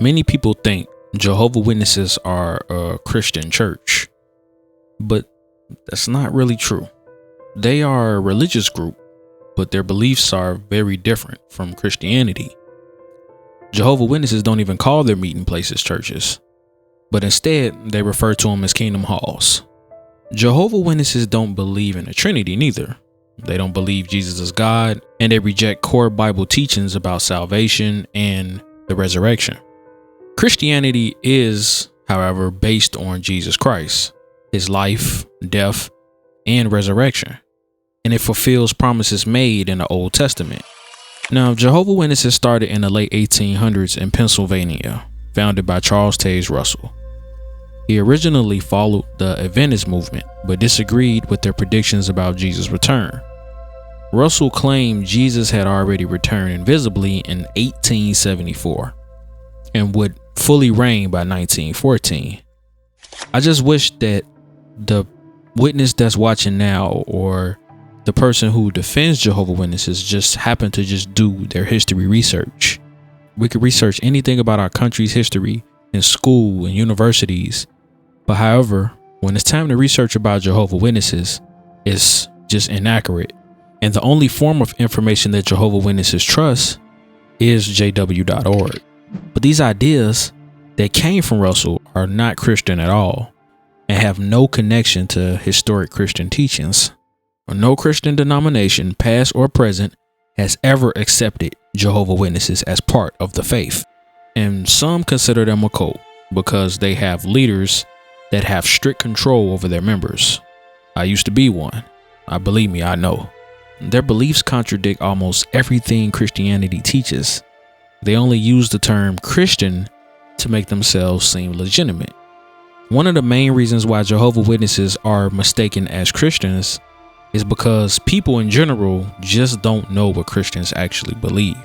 Many people think Jehovah Witnesses are a Christian church, but that's not really true. They are a religious group, but their beliefs are very different from Christianity. Jehovah Witnesses don't even call their meeting places churches, but instead they refer to them as kingdom halls. Jehovah Witnesses don't believe in the Trinity neither. They don't believe Jesus is God, and they reject core Bible teachings about salvation and the resurrection. Christianity is, however, based on Jesus Christ, his life, death, and resurrection, and it fulfills promises made in the Old Testament. Now, Jehovah Witnesses started in the late 1800s in Pennsylvania, founded by Charles Taze Russell. He originally followed the Adventist movement, but disagreed with their predictions about Jesus' return. Russell claimed Jesus had already returned invisibly in 1874 and would fully reign by 1914. I just wish that the witness that's watching now, or the person who defends Jehovah Witnesses, just happen to just do their history research. We could research anything about our country's history in school and universities, but however, when it's time to research about Jehovah Witnesses, it's just inaccurate. And the only form of information that Jehovah Witnesses trust is jw.org. But these ideas that came from Russell are not Christian at all and have no connection to historic Christian teachings. No Christian denomination, past or present, has ever accepted Jehovah Witnesses as part of the faith. And some consider them a cult because they have leaders that have strict control over their members. I used to be one. Believe me, I know. Their beliefs contradict almost everything Christianity teaches. They only use the term Christian to make themselves seem legitimate. One of the main reasons why Jehovah Witnesses are mistaken as Christians is because people in general just don't know what Christians actually believe,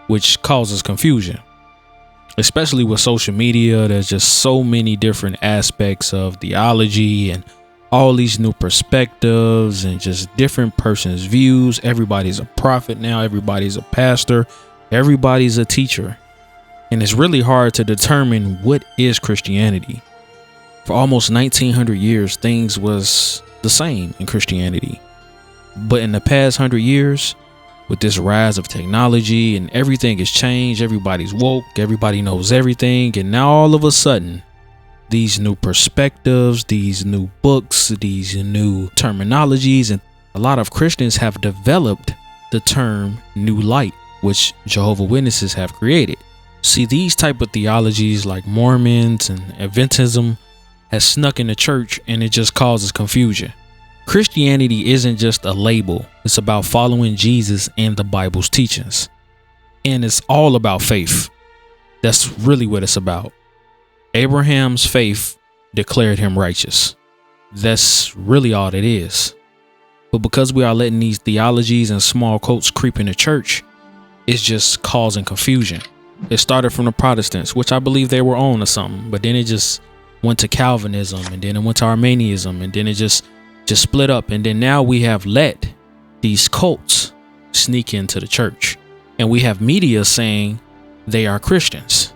which causes confusion. Especially with social media, there's just so many different aspects of theology and all these new perspectives and just different person's views. Everybody's a prophet now. Everybody's a pastor. Everybody's a teacher. And it's really hard to determine what is Christianity. For almost 1900 years, things was the same in Christianity. But in the past 100 years, with this rise of technology and everything has changed, everybody's woke, everybody knows everything. And now all of a sudden, these new perspectives, these new books, these new terminologies, and a lot of Christians have developed the term New Light, which Jehovah Witnesses have created. See, these type of theologies like Mormons and Adventism has snuck in the church, and it just causes confusion. Christianity isn't just a label. It's about following Jesus and the Bible's teachings. And it's all about faith. That's really what it's about. Abraham's faith declared him righteous. That's really all it is. But because we are letting these theologies and small cults creep in the church, it's just causing confusion. It started from the Protestants, which I believe they were on to something, but then it just went to Calvinism, and then it went to Arminianism, and then it just split up. And then now we have let these cults sneak into the church, and we have media saying they are Christians.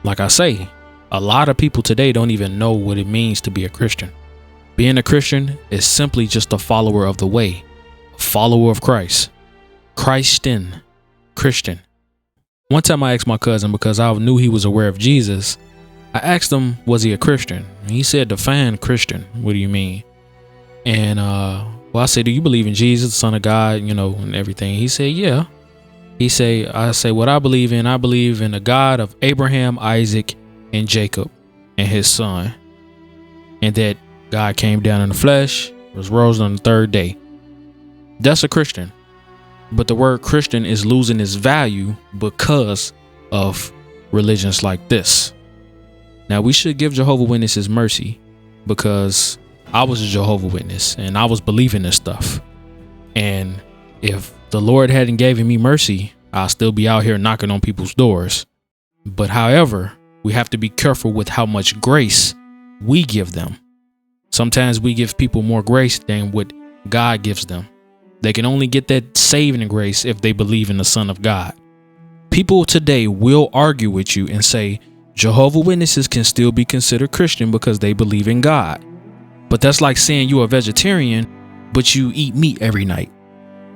Like I say, a lot of people today don't even know what it means to be a Christian. Being a Christian is simply just a follower of the way, a follower of Christ. Christian, Christian. One time I asked my cousin, because I knew he was aware of Jesus, I asked him, was he a Christian? And he said, define Christian. What do you mean? And I said, do you believe in Jesus, the Son of God, and everything? He said, yeah. I say, what I believe in the God of Abraham, Isaac, and Jacob, and his son. And that God came down in the flesh, was rose on the third day. That's a Christian. But the word Christian is losing its value because of religions like this. Now, we should give Jehovah Witnesses mercy, because I was a Jehovah Witness and I was believing this stuff. And if the Lord hadn't given me mercy, I'll still be out here knocking on people's doors. But however, we have to be careful with how much grace we give them. Sometimes we give people more grace than what God gives them. They can only get that saving grace if they believe in the Son of God. People today will argue with you and say Jehovah Witnesses can still be considered Christian because they believe in God. But that's like saying you're a vegetarian, but you eat meat every night.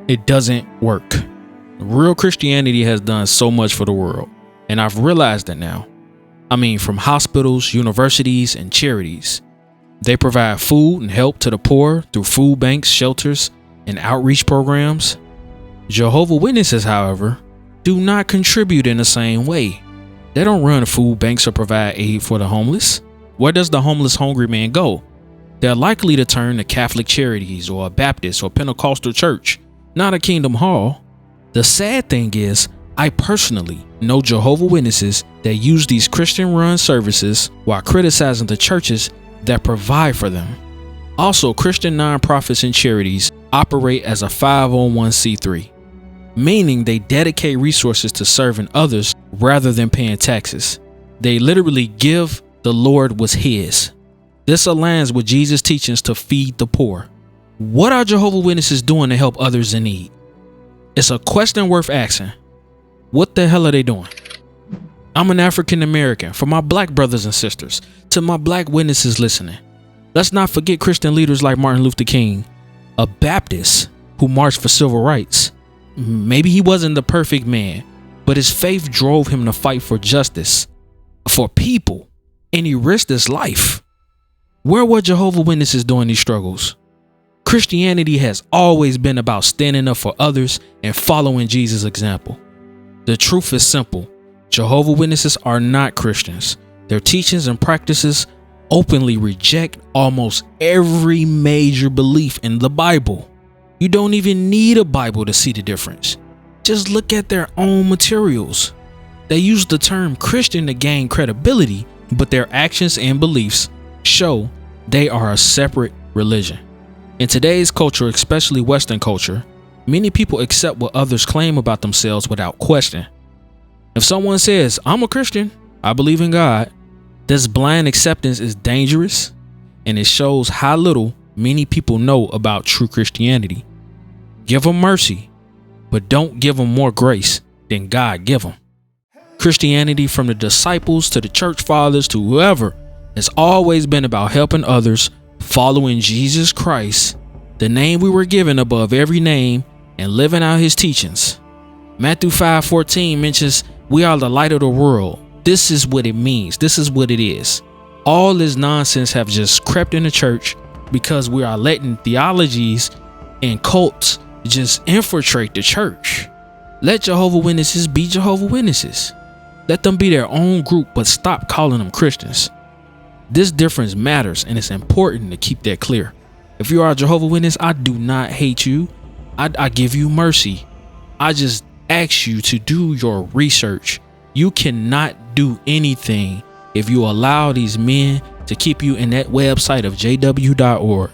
It doesn't work. Real Christianity has done so much for the world, and I've realized that now. I mean, from hospitals, universities, and charities. They provide food and help to the poor through food banks, shelters, and outreach programs. Jehovah Witnesses, however, do not contribute in the same way. They don't run food banks or provide aid for the homeless. Where does the homeless hungry man go? They're likely to turn to Catholic charities or a Baptist or Pentecostal church, not a Kingdom Hall. The sad thing is, I personally know Jehovah Witnesses that use these Christian-run services while criticizing the churches that provide for them. Also, Christian nonprofits and charities operate as a 501c3, meaning they dedicate resources to serving others rather than paying taxes. They literally give the Lord what's his. This aligns with Jesus' teachings to feed the poor. What are Jehovah Witnesses doing to help others in need? It's a question worth asking. What the hell are they doing? I'm an African American. For my black brothers and sisters, to my black witnesses listening, let's not forget Christian leaders like Martin Luther King, a Baptist who marched for civil rights. Maybe he wasn't the perfect man, but his faith drove him to fight for justice, for people, and he risked his life. Where were Jehovah Witnesses during these struggles? Christianity has always been about standing up for others and following Jesus' example. The truth is simple. Jehovah Witnesses are not Christians. Their teachings and practices openly reject almost every major belief in the Bible. You don't even need a Bible to see the difference. Just look at their own materials. They use the term Christian to gain credibility, but their actions and beliefs show they are a separate religion. In today's culture, especially Western culture, many people accept what others claim about themselves without question. If someone says, "I'm a Christian, I believe in God," this blind acceptance is dangerous, and it shows how little many people know about true Christianity. Give them mercy, but don't give them more grace than God give them. Christianity, from the disciples to the church fathers to whoever, has always been about helping others, following Jesus Christ, the name we were given above every name, and living out his teachings. Matthew 5:14 mentions we are the light of the world. This is what it means. This is what it is. All this nonsense have just crept in the church because we are letting theologies and cults just infiltrate the church. Let Jehovah Witnesses be Jehovah Witnesses. Let them be their own group, but stop calling them Christians. This difference matters, and it's important to keep that clear. If you are a Jehovah Witness, I do not hate you. I give you mercy. I just ask you to do your research. You cannot do anything if you allow these men to keep you in that website of jw.org.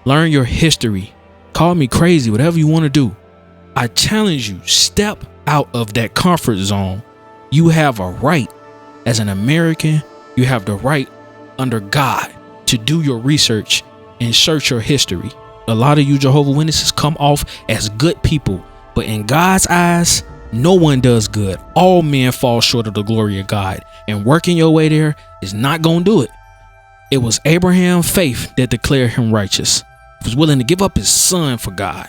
Learn your history. Call me crazy, whatever you want to do. I challenge you, step out of that comfort zone. You have a right as an American. You have the right under God to do your research and search your history. A lot of you Jehovah Witnesses come off as good people, but in God's eyes, no one does good. All men fall short of the glory of God, and working your way there is not going to do it. It was Abraham's faith that declared him righteous. He was willing to give up his son for God.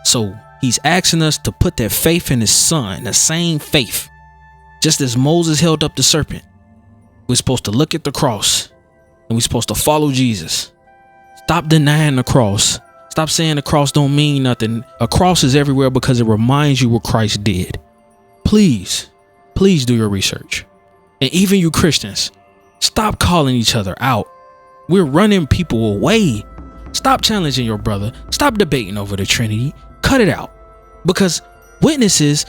So he's asking us to put that faith in his son, the same faith. Just as Moses held up the serpent, we're supposed to look at the cross and we're supposed to follow Jesus. Stop denying the cross. Stop saying the cross don't mean nothing. A cross is everywhere because it reminds you what Christ did. Please do your research. And even you Christians, stop calling each other out. We're running people away. Stop challenging your brother. Stop debating over the Trinity. Cut it out. Because witnesses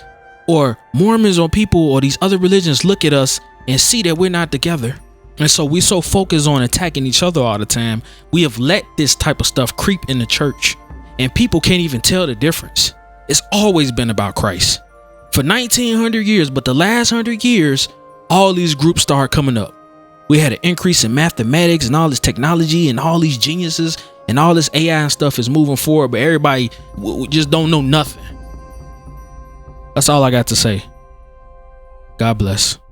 or Mormons or people or these other religions look at us and see that we're not together. And so we so focused on attacking each other all the time, we have let this type of stuff creep in the church, and people can't even tell the difference. It's always been about Christ for 1900 years, but the last 100 years, all these groups started coming up. We had an increase in mathematics and all this technology and all these geniuses and all this AI and stuff is moving forward, but everybody just don't know nothing. That's all I got to say. God bless.